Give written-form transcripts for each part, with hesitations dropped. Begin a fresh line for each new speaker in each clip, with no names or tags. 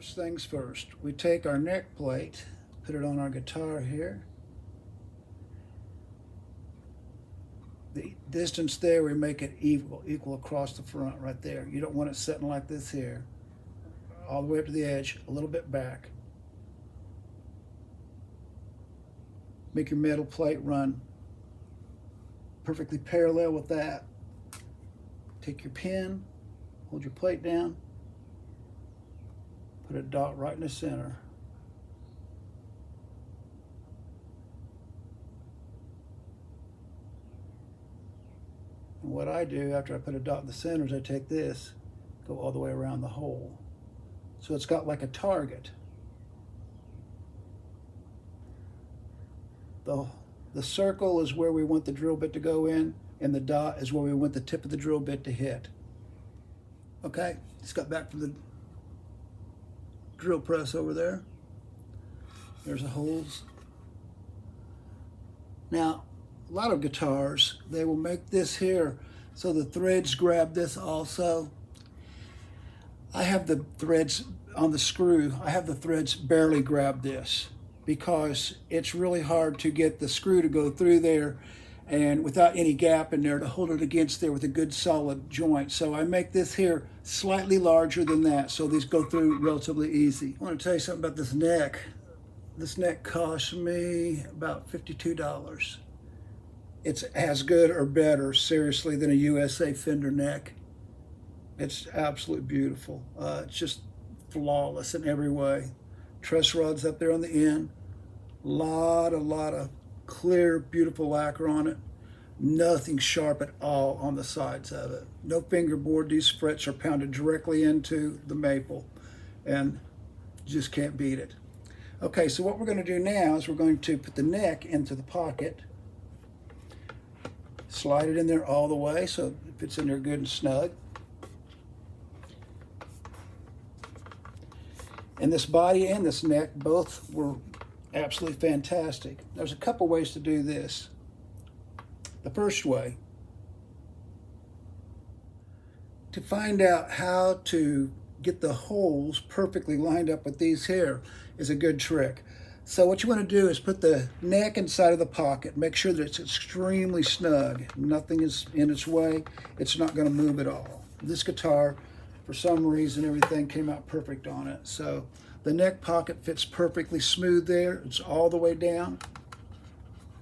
First things first, we take our neck plate, put it on our guitar here. The distance there, we make it equal across the front right there. You don't want it sitting like this here. All the way up to the edge, a little bit back. Make your metal plate run perfectly parallel with that. Take your pin, hold your plate down, put a dot right in the center. And what I do after I put a dot in the center is I take this, go all the way around the hole. So it's got like a target. The circle is where we want the drill bit to go in, and the dot is where we want the tip of the drill bit to hit. Okay, just got back from the drill press over there. There's the holes. Now, a lot of guitars, they will make this here so the threads grab this also. I have the threads on the screw, I have the threads barely grab this because it's really hard to get the screw to go through there and without any gap in there to hold it against there with a good solid joint. So I make this here slightly larger than that so these go through relatively easy. I want to tell you something about this neck. This neck cost me about $52. It's as good or better, seriously, than a USA Fender neck. It's absolutely beautiful. It's just flawless in every way. Truss rods up there on the end. Lot of clear, beautiful lacquer on it. Nothing sharp at all on the sides of it. No fingerboard. These frets are pounded directly into the maple and just can't beat it. Okay, so what we're going to do now is we're going to put the neck into the pocket. Slide it in there all the way so it fits in there good and snug. And this body and this neck both were absolutely fantastic. There's a couple ways to do this. The first way, to find out how to get the holes perfectly lined up with these here, is a good trick. So what you want to do is put the neck inside of the pocket. Make sure that it's extremely snug. Nothing is in its way. It's not going to move at all. This guitar, for some reason, everything came out perfect on it. So the neck pocket fits perfectly smooth there. It's all the way down.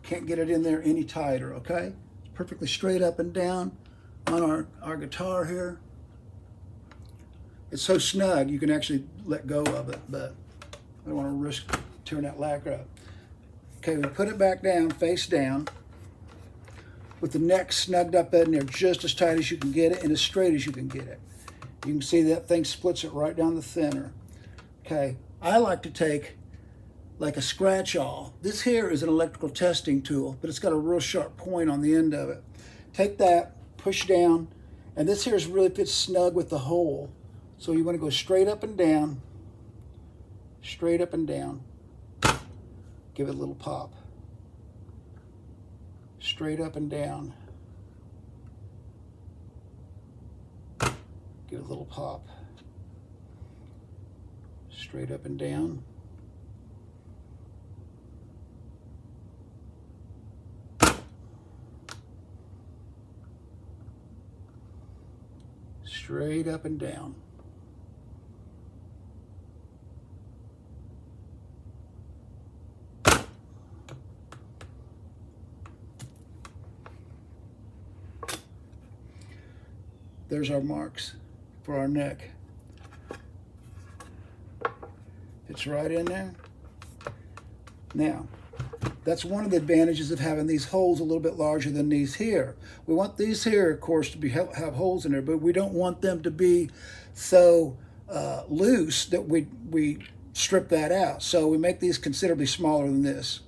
Can't get it in there any tighter, okay? It's perfectly straight up and down on our guitar here. It's so snug you can actually let go of it, but I don't want to risk tearing that lacquer up. Okay, we put it back down, face down, with the neck snugged up in there just as tight as you can get it and as straight as you can get it. You can see that thing splits it right down the center. Okay, I like to take like a scratch awl. This here is an electrical testing tool, but it's got a real sharp point on the end of it. Take that, push down, and this here really fits snug with the hole. So you want to go straight up and down, straight up and down. Give it a little pop. Straight up and down. Give it a little pop. Straight up and down. Straight up and down. There's our marks for our neck. It's right in there. Now, that's one of the advantages of having these holes a little bit larger than these here. We want these here, of course, to have holes in there, but we don't want them to be so loose that we strip that out. So we make these considerably smaller than this.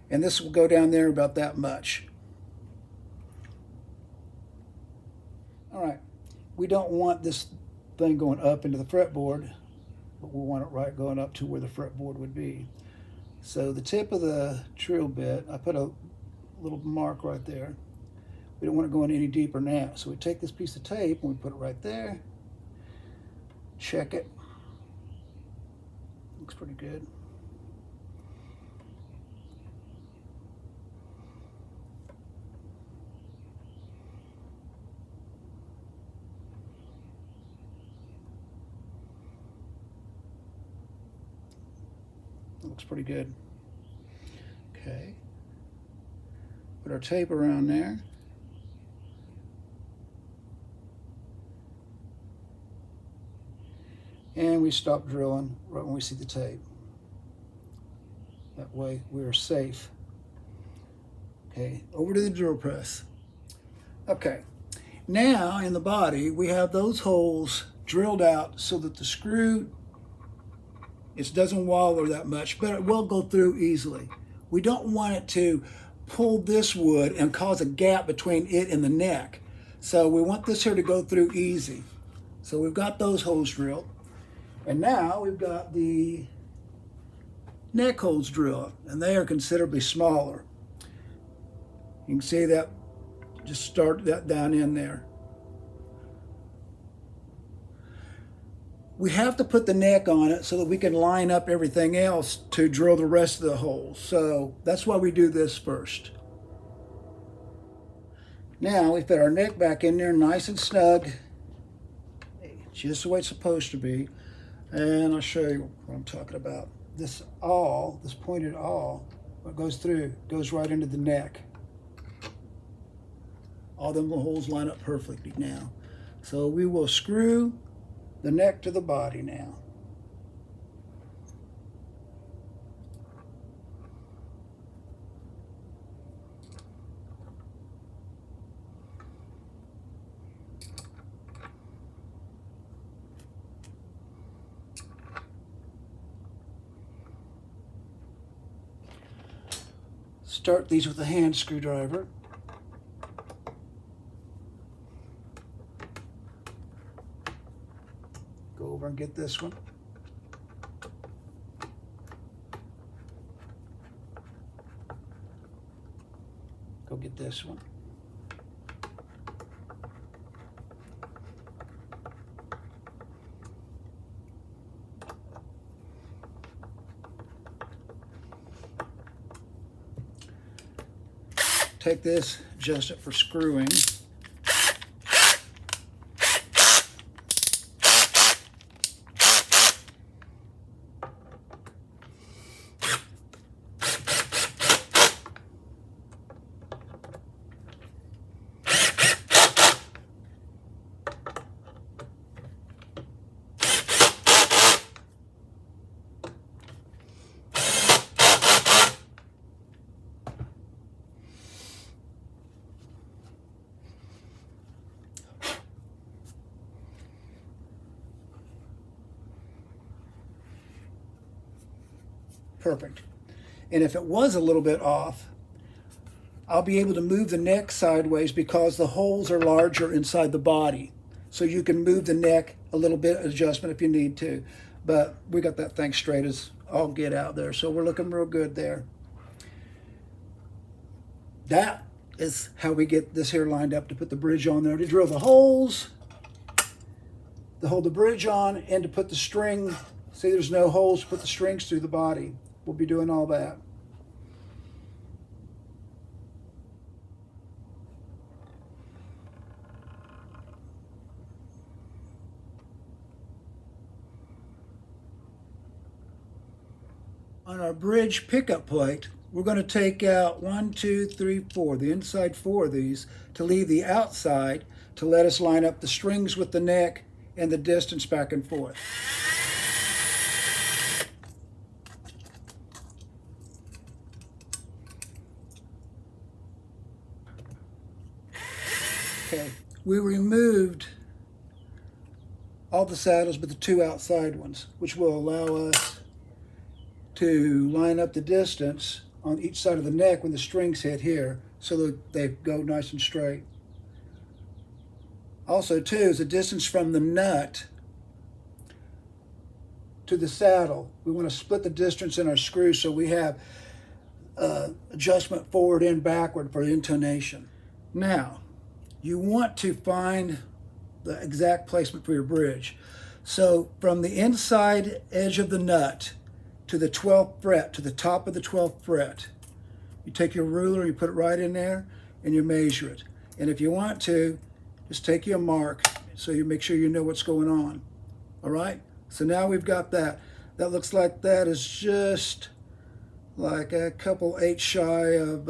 And this will go down there about that much. All right. We don't want this thing going up into the fretboard, but we want it right going up to where the fretboard would be. So the tip of the drill bit, I put a little mark right there. We don't want it going any deeper now. So we take this piece of tape and we put it right there, check it, Looks pretty good. Looks pretty good. Okay. Put our tape around there. And we stop drilling right when we see the tape. That way we are safe. Okay, over to the drill press. Okay, now in the body we have those holes drilled out so that the screw, it doesn't waller that much, but it will go through easily. We don't want it to pull this wood and cause a gap between it and the neck. So we want this here to go through easy. So we've got those holes drilled. And now we've got the neck holes drilled, and they are considerably smaller. You can see that, just start that down in there. We have to put the neck on it so that we can line up everything else to drill the rest of the holes. So that's why we do this first. Now we fit our neck back in there nice and snug, just the way it's supposed to be. And I'll show you what I'm talking about. This awl, this pointed awl, what goes through, goes right into the neck. All them holes line up perfectly now. So we will screw the neck to the body now. Start these with a hand screwdriver. Go over and get this one. Go get this one. Take this, adjust it for screwing. Perfect. And if it was a little bit off, I'll be able to move the neck sideways because the holes are larger inside the body. So you can move the neck a little bit, adjustment if you need to. But we got that thing straight as all get out there. So we're looking real good there. That is how we get this here lined up to put the bridge on there, to drill the holes, to hold the bridge on, and to put the string. See, there's no holes to put the strings through the body. We'll be doing all that. On our bridge pickup plate, we're going to take out 1, 2, 3, 4, the inside 4 of these, to leave the outside to let us line up the strings with the neck and the distance back and forth. Okay, we removed all the saddles but the 2 outside ones, which will allow us to line up the distance on each side of the neck when the strings hit here so that they go nice and straight. Also too is the distance from the nut to the saddle. We want to split the distance in our screw so we have adjustment forward and backward for the intonation. Now, you want to find the exact placement for your bridge. So from the inside edge of the nut to the 12th fret, to the top of the 12th fret. You take your ruler, you put it right in there, and you measure it. And if you want to, just take your mark so you make sure you know what's going on. All right? So now we've got that. That looks like that is just like a couple eighths shy of,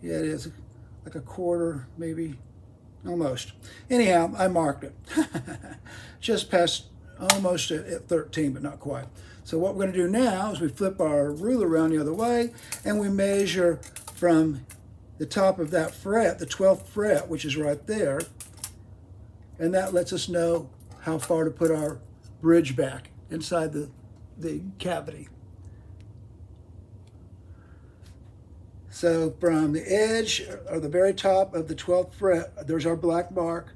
yeah, it is like a quarter, maybe, almost. Anyhow, I marked it. Just past, almost at 13, but not quite. So what we're going to do now is we flip our ruler around the other way, and we measure from the top of that fret, the 12th fret, which is right there, and that lets us know how far to put our bridge back inside the cavity. So from the edge or the very top of the 12th fret, there's our black mark.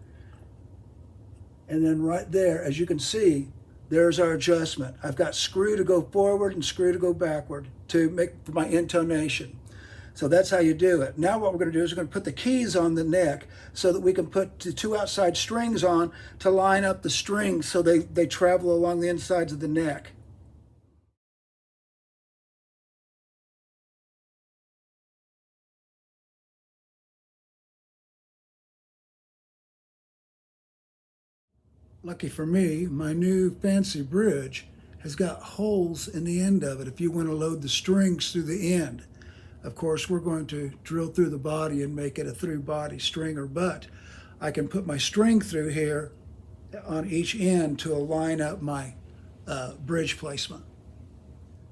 And then right there, as you can see, there's our adjustment. I've got screw to go forward and screw to go backward to make for my intonation. So that's how you do it. Now what we're going to do is we're going to put the keys on the neck so that we can put the two outside strings on to line up the strings so they travel along the insides of the neck. Lucky for me, my new fancy bridge has got holes in the end of it if you want to load the strings through the end. Of course, we're going to drill through the body and make it a through body stringer, but I can put my string through here on each end to line up my bridge placement.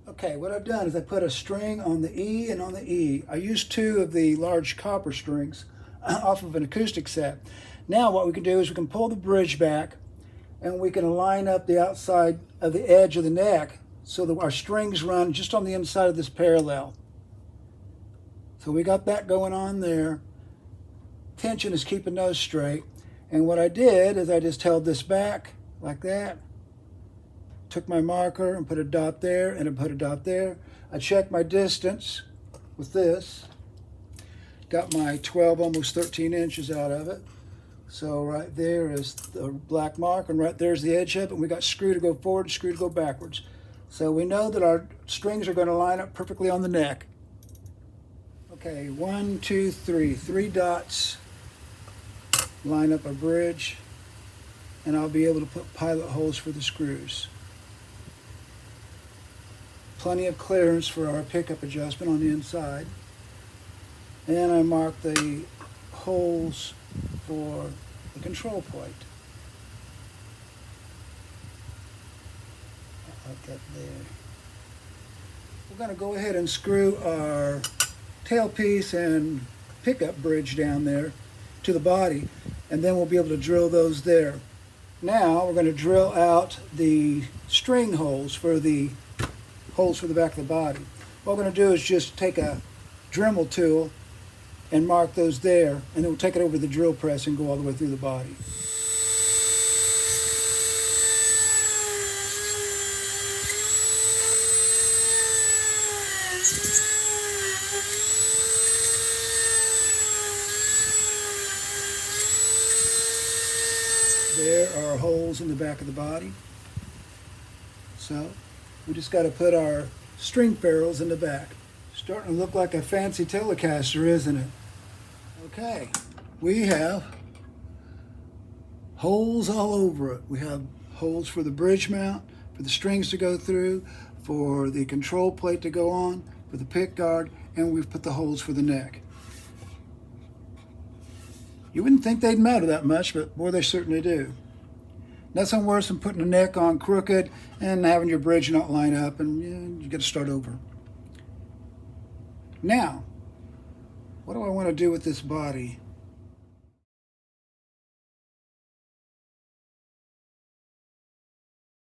Okay, what I've done is I put a string on the E and on the E. I used two of the large copper strings off of an acoustic set. Now what we can do is we can pull the bridge back and we can line up the outside of the edge of the neck so that our strings run just on the inside of this parallel. So we got that going on there. Tension is keeping those straight. And what I did is I just held this back like that. Took my marker and put a dot there and I put a dot there. I checked my distance with this. Got my 12, almost 13 inches out of it. So right there is the black mark, and right there's the edge of it, and we got screw to go forward and screw to go backwards. So we know that our strings are going to line up perfectly on the neck. Okay, 1, 2, 3. 3 dots line up a bridge, and I'll be able to put pilot holes for the screws. Plenty of clearance for our pickup adjustment on the inside. And I mark the holes for the control plate. Like that there. We're going to go ahead and screw our tailpiece and pickup bridge down there to the body, and then we'll be able to drill those there. Now we're going to drill out the string holes for the back of the body. What we're going to do is just take a Dremel tool and mark those there, and then we'll take it over the drill press and go all the way through the body. There are holes in the back of the body. So we just got to put our string ferrules in the back. Starting to look like a fancy Telecaster, isn't it? Okay, we have holes all over it. We have holes for the bridge mount, for the strings to go through, for the control plate to go on, for the pick guard, and we've put the holes for the neck. You wouldn't think they'd matter that much, but boy, they certainly do. Nothing worse than putting the neck on crooked and having your bridge not line up, and you got to start over. Now, what do I want to do with this body?